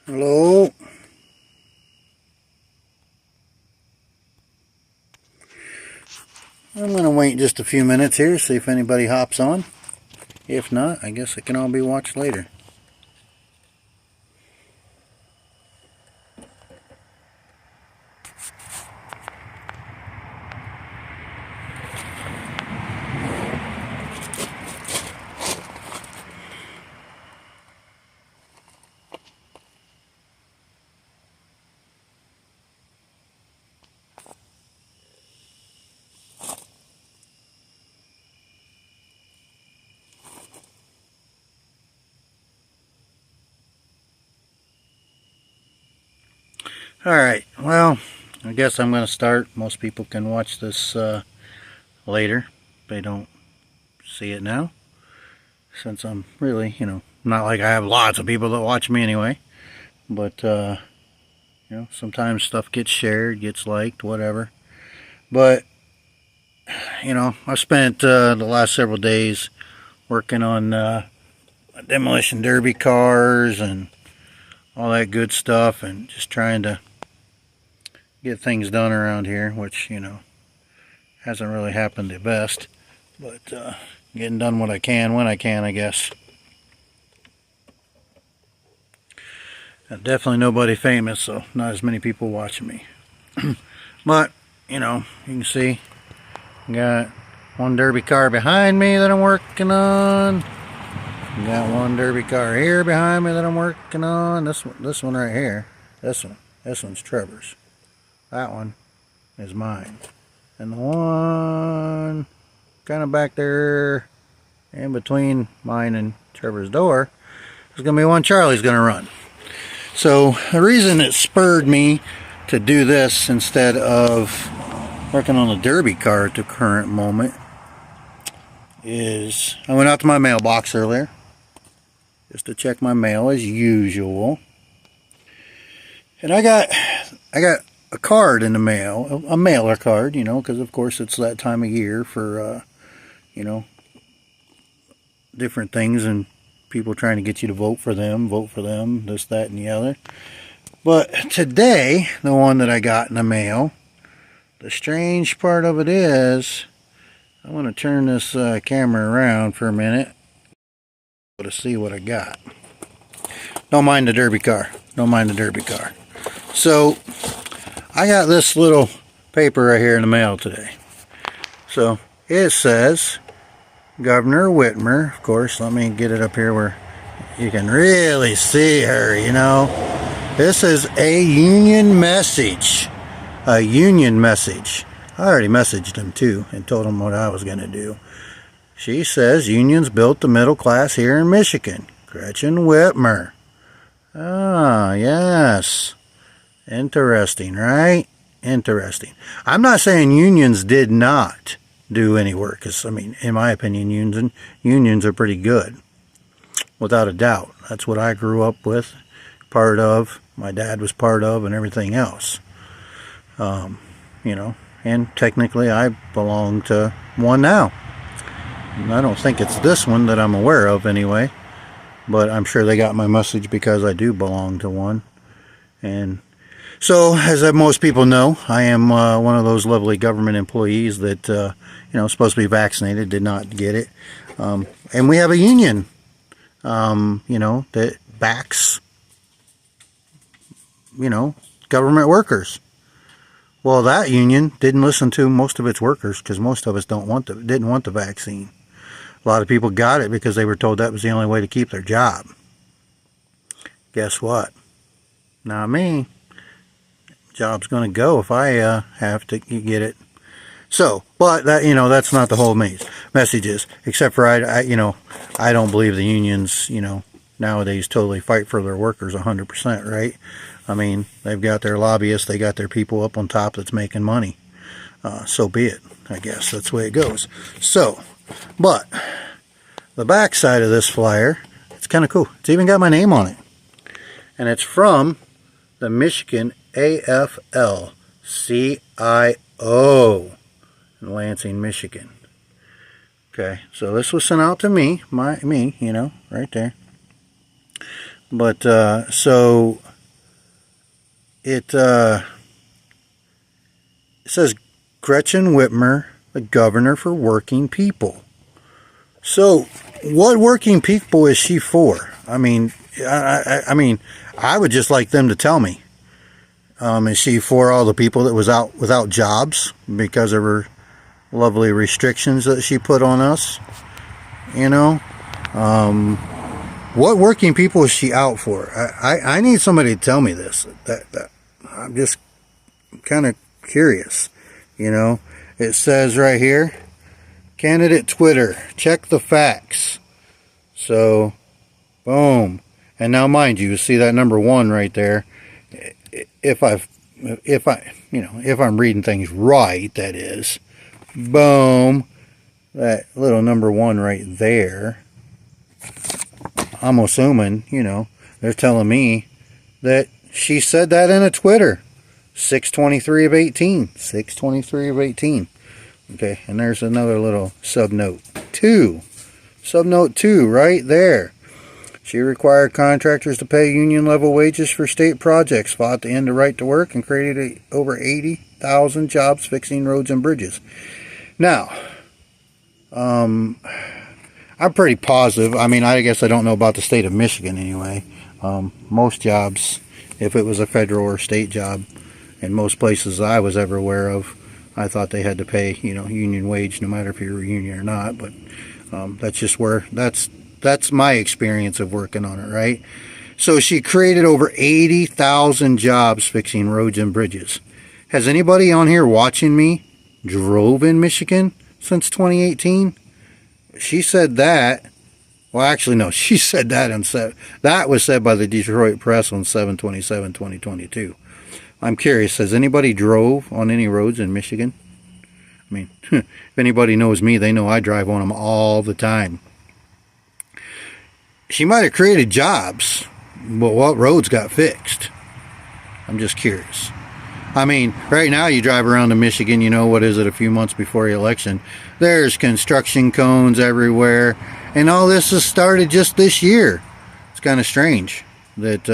Hello. I'm going to wait just a few minutes here, see if anybody hops on. If not, I guess it can all be watched later. Alright, well, I guess I'm going to start. Most people can watch this later. They don't see it now. Since I'm really, not like I have lots of people that watch me anyway. But, sometimes stuff gets shared, gets liked, whatever. But, I've spent the last several days working on demolition derby cars and all that good stuff, and just trying to get things done around here, which hasn't really happened the best, but getting done what I can when I can, I guess. Definitely nobody famous, so not as many people watching me. But you can see I got one derby car behind me that I'm working on. Got one derby car here behind me that I'm working on. This one right here. This one's Trevor's. That one is mine. And the one kind of back there in between mine and Trevor's door is going to be one Charlie's going to run. So the reason it spurred me to do this instead of working on a derby car at the current moment is I went out to my mailbox earlier just to check my mail as usual, and I got a card in the mail, a mailer card, because of course it's that time of year for different things and people trying to get you to vote for them, this, that, and the other. But today, the one that I got in the mail, the strange part of it is, I want to turn this camera around for a minute to see what I got. Don't mind the derby car. So, I got this little paper right here in the mail today. So, it says Governor Whitmer. Of course, let me get it up here where you can really see her, This is a union message. A union message. I already messaged him too and told him what I was going to do. She says unions built the middle class here in Michigan. Gretchen Whitmer. Ah, yes. Interesting, right? Interesting. I'm not saying unions did not do any work, because, in my opinion, unions are pretty good. Without a doubt. That's what I grew up with, part of, my dad was part of, and everything else. And technically I belong to one now. And I don't think it's this one that I'm aware of anyway, but I'm sure they got my message because I do belong to one. And so, as most people know, I am one of those lovely government employees that, supposed to be vaccinated, did not get it. And we have a union, that backs, government workers. Well, that union didn't listen to most of its workers because most of us didn't want the vaccine. A lot of people got it because they were told that was the only way to keep their job. Guess what? Not me. Job's going to go if I have to get it. So, but that that's not the whole message is. Except for I don't believe the unions nowadays totally fight for their workers 100%, right? They've got their lobbyists, they got their people up on top that's making money. So be it. I guess that's the way it goes. So, but the back side of this flyer, it's kind of cool. It's even got my name on it, and it's from the Michigan AFL-CIO in Lansing, Michigan. Okay, so this was sent out to me, right there. But so it says Gretchen Whitmer, the governor for working people. So what working people is she for? I mean, I mean, I would just like them to tell me. Is she for all the people that was out without jobs because of her lovely restrictions that she put on us? You know, what working people is she out for? I need somebody to tell me this. That I'm just kind of curious. You know, it says right here, candidate Twitter, check the facts. So, boom. And now, mind you, see that number 1 right there. If I'm reading things right, that is, boom, that little number 1 right there. I'm assuming, they're telling me that she said that in a Twitter. 6/23 of 18. 6/23 of 18. Okay, and there's another little subnote 2. Subnote 2 right there. She required contractors to pay union level wages for state projects, fought to end the right to work, and created over 80,000 jobs fixing roads and bridges. Now, I'm pretty positive. I mean, I guess I don't know about the state of Michigan anyway. Most jobs, if it was a federal or state job, in most places I was ever aware of, I thought they had to pay, union wage, no matter if you were union or not. But that's just where that's my experience of working on it, right? So she created over 80,000 jobs fixing roads and bridges. Has anybody on here watching me drove in Michigan since 2018? She said that. Well, actually, no. She said that that was said by the Detroit Press on 7/27/2022. I'm curious, has anybody drove on any roads in Michigan? I mean, if anybody knows me, they know I drive on them all the time. She might have created jobs, but what roads got fixed? I'm just curious. I mean, right now you drive around to Michigan, what is it, a few months before the election, there's construction cones everywhere, and all this has started just this year. It's kind of strange that,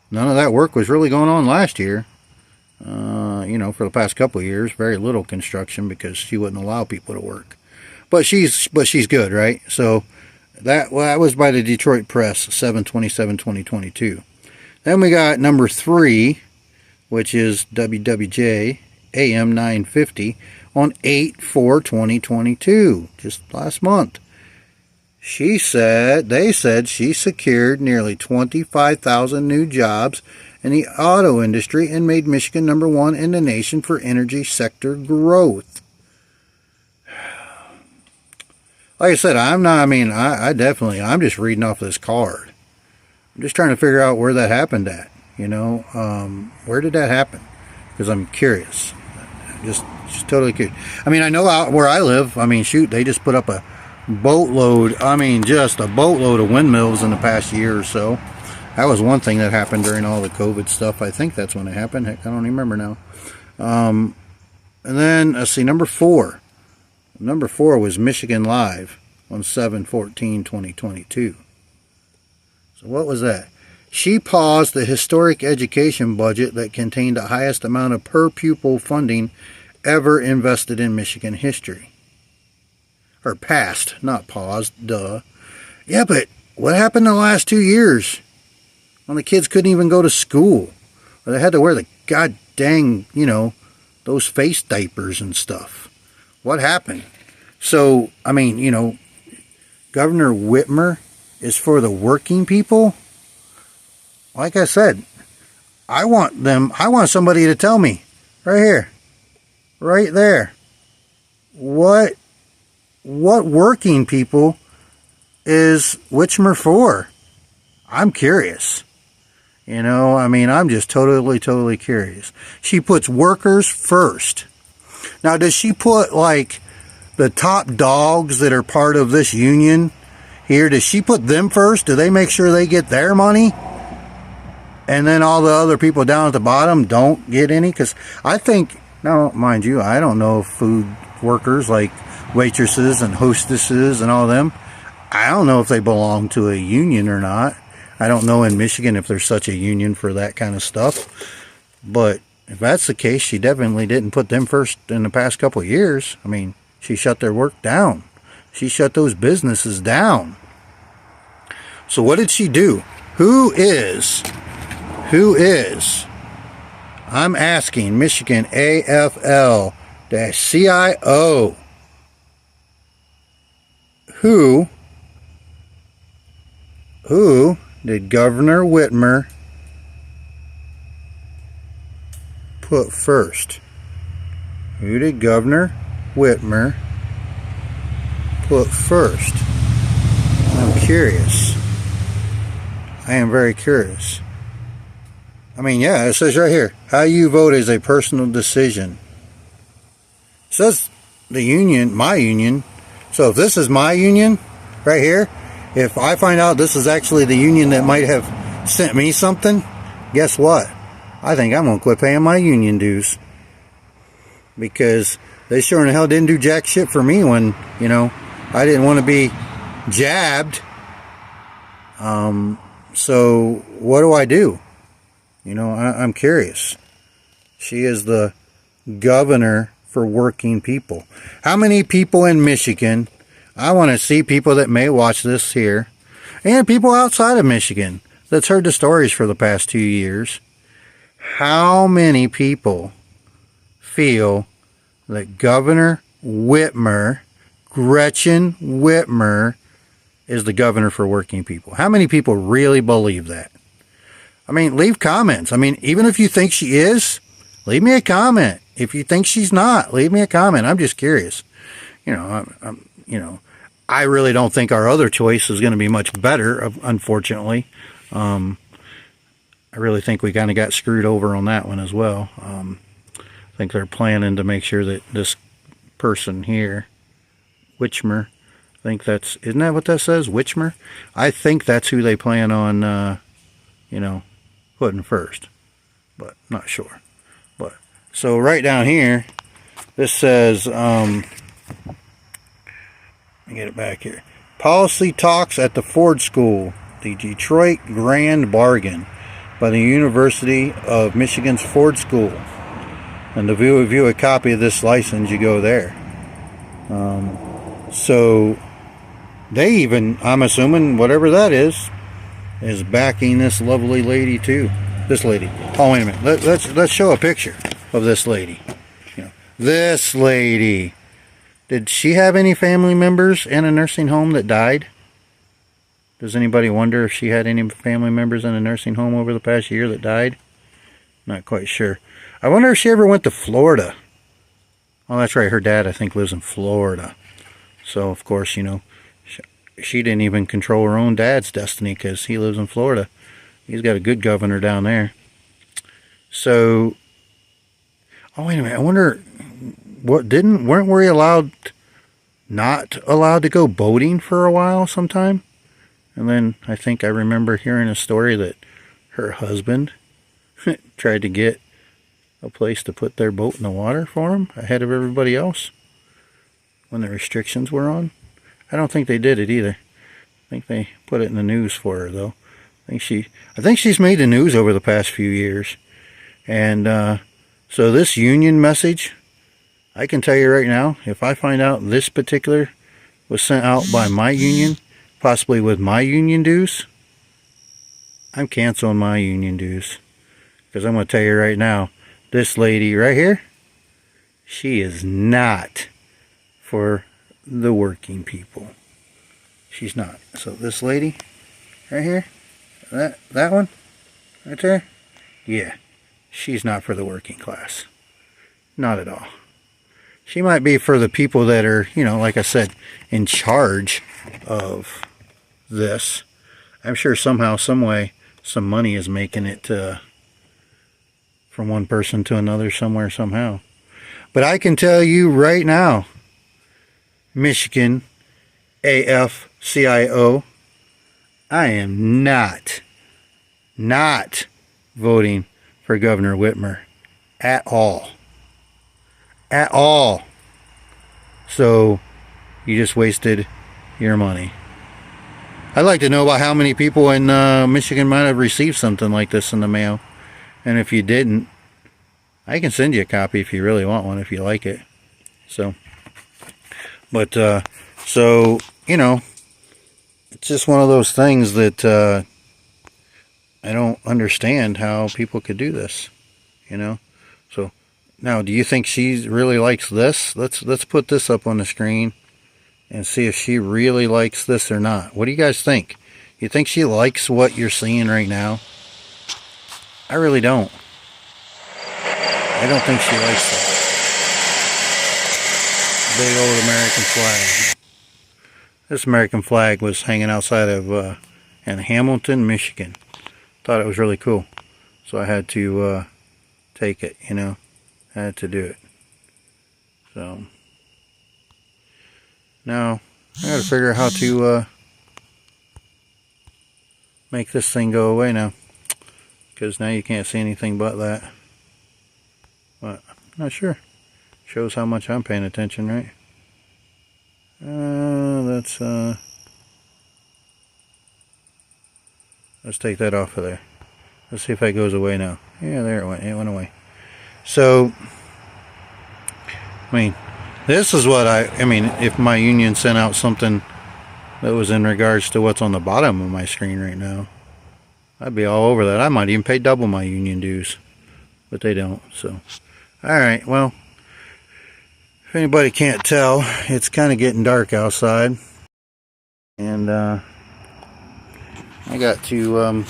none of that work was really going on last year. For the past couple of years, very little construction because she wouldn't allow people to work. But she's good, right? So that was by the Detroit Press, 7/27/2022. Then we got number 3, which is WWJ AM 950 on 8/4/2022, just last month. They said she secured nearly 25,000 new jobs in the auto industry and made Michigan number 1 in the nation for energy sector growth. Like I said, I'm just reading off this card. I'm just trying to figure out where that happened at. Where did that happen? Because I'm curious. Just totally curious. I mean, I know out where I live, they just put up a boatload, just a boatload of windmills in the past year or so. That was one thing that happened during all the COVID stuff. I think that's when it happened. Heck, I don't even remember now. And then, let's see, number 4. Number 4 was Michigan Live on 7/14/2022. So what was that? She paused the historic education budget that contained the highest amount of per pupil funding ever invested in Michigan history. Or passed, not paused, duh. Yeah, but what happened in the last 2 years when the kids couldn't even go to school? Or they had to wear the god dang, those face diapers and stuff. What happened? So, Governor Whitmer is for the working people? Like I said, I want somebody to tell me, right here, right there, what working people is Whitmer for? I'm curious. I'm just totally curious. She puts workers first. Now, does she put, the top dogs that are part of this union here, does she put them first? Do they make sure they get their money? And then all the other people down at the bottom don't get any? Because I think, now, mind you, I don't know food workers like waitresses and hostesses and all them. I don't know if they belong to a union or not. I don't know in Michigan if there's such a union for that kind of stuff. But if that's the case, she definitely didn't put them first in the past couple of years. I mean, she shut their work down. She shut those businesses down. So what did she do? Who is, I'm asking Michigan AFL-CIO, who did Governor Whitmer put first? Who did Governor Whitmer put first? I'm curious. I am very curious. I mean, yeah, it says right here, how you vote is a personal decision. It says the union, my union. So if this is my union right here, if I find out this is actually the union that might have sent me something, guess what? I think I'm going to quit paying my union dues. Because they sure in the hell didn't do jack shit for me when, you know, I didn't want to be jabbed. So what do I do? You know, I'm curious. She is the governor for working people. How many people in Michigan? I want to see people that may watch this here, and people outside of Michigan that's heard the stories for the past 2 years. How many people feel that Governor Whitmer, Gretchen Whitmer, is the governor for working people? How many people really believe that? I mean, leave comments. I mean, even if you think she is, leave me a comment. If you think she's not, leave me a comment. I'm just curious. You know, I really don't think our other choice is going to be much better, unfortunately. I really think we kind of got screwed over on that one as well. I think they're planning to make sure that this person here, Whitmer, I think that's, isn't that what that says? Whitmer? I think that's who they plan on, you know, putting first, but not sure. But so right down here, this says, let me get it back here. Policy talks at the Ford School, the Detroit Grand Bargain by the University of Michigan's Ford School. And to view a copy of this license, you go there. So they even, I'm assuming, whatever that is backing this lovely lady too. This lady. Oh, wait a minute. Let's show a picture of this lady. You know, this lady. Did she have any family members in a nursing home that died? Does anybody wonder if she had any family members in a nursing home over the past year that died? Not quite sure. I wonder if she ever went to Florida. Oh, that's right. Her dad, I think, lives in Florida. So, of course, you know, she didn't even control her own dad's destiny because he lives in Florida. He's got a good governor down there. So, oh, wait a minute. I wonder, weren't we not allowed to go boating for a while sometime? And then I think I remember hearing a story that her husband tried to get a place to put their boat in the water for him ahead of everybody else when the restrictions were on. I don't think they did it either. I think they put it in the news for her, though. I think she's made the news over the past few years. And so this union message, I can tell you right now, if I find out this particular was sent out by my union, possibly with my union dues, I'm canceling my union dues. Because I'm going to tell you right now, this lady right here, she is not for the working people. She's not. So this lady right here, that one right there, yeah, she's not for the working class. Not at all. She might be for the people that are, you know, like I said, in charge of this. I'm sure somehow, some way, some money is making it from one person to another somewhere, somehow. But I can tell you right now, Michigan AFL-CIO, I am not voting for Governor Whitmer at all. At all. So you just wasted your money. I'd like to know about how many people in Michigan might have received something like this in the mail. And if you didn't, I can send you a copy if you really want one, if you like it. So, but, so, you know, it's just one of those things that I don't understand how people could do this, you know. So, now, do you think she really likes this? Let's put this up on the screen and see if she really likes this or not. What do you guys think? You think she likes what you're seeing right now? I really don't. I don't think she likes it. Big old American flag. This American flag was hanging outside of in Hamilton, Michigan. Thought it was really cool. So I had to take it, you know. I had to do it. So now I gotta figure out how to make this thing go away now. Because now you can't see anything but that. But I'm not sure. Shows how much I'm paying attention, right? Let's take that off of there. Let's see if that goes away now. Yeah, there it went. It went away. So, I mean, this is what I mean, if my union sent out something that was in regards to what's on the bottom of my screen right now, I'd be all over that. I might even pay double my union dues. But they don't, so. Alright, well, if anybody can't tell, it's kind of getting dark outside. And, I got to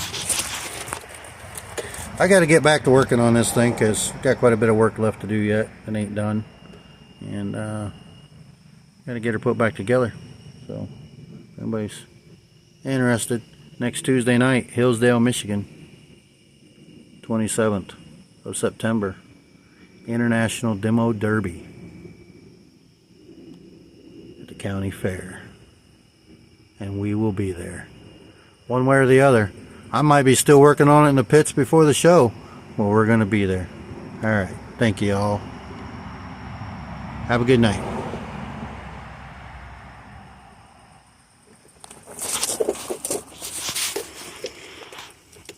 get back to working on this thing, because I've got quite a bit of work left to do yet. It ain't done. And, got to get her put back together. So, if anybody's interested, next Tuesday night, Hillsdale, Michigan, 27th of September, International Demo Derby at the county fair, and we will be there one way or the other. I might be still working on it in the pits before the show. Well, we're going to be there. Alright, thank you all. Have a good night.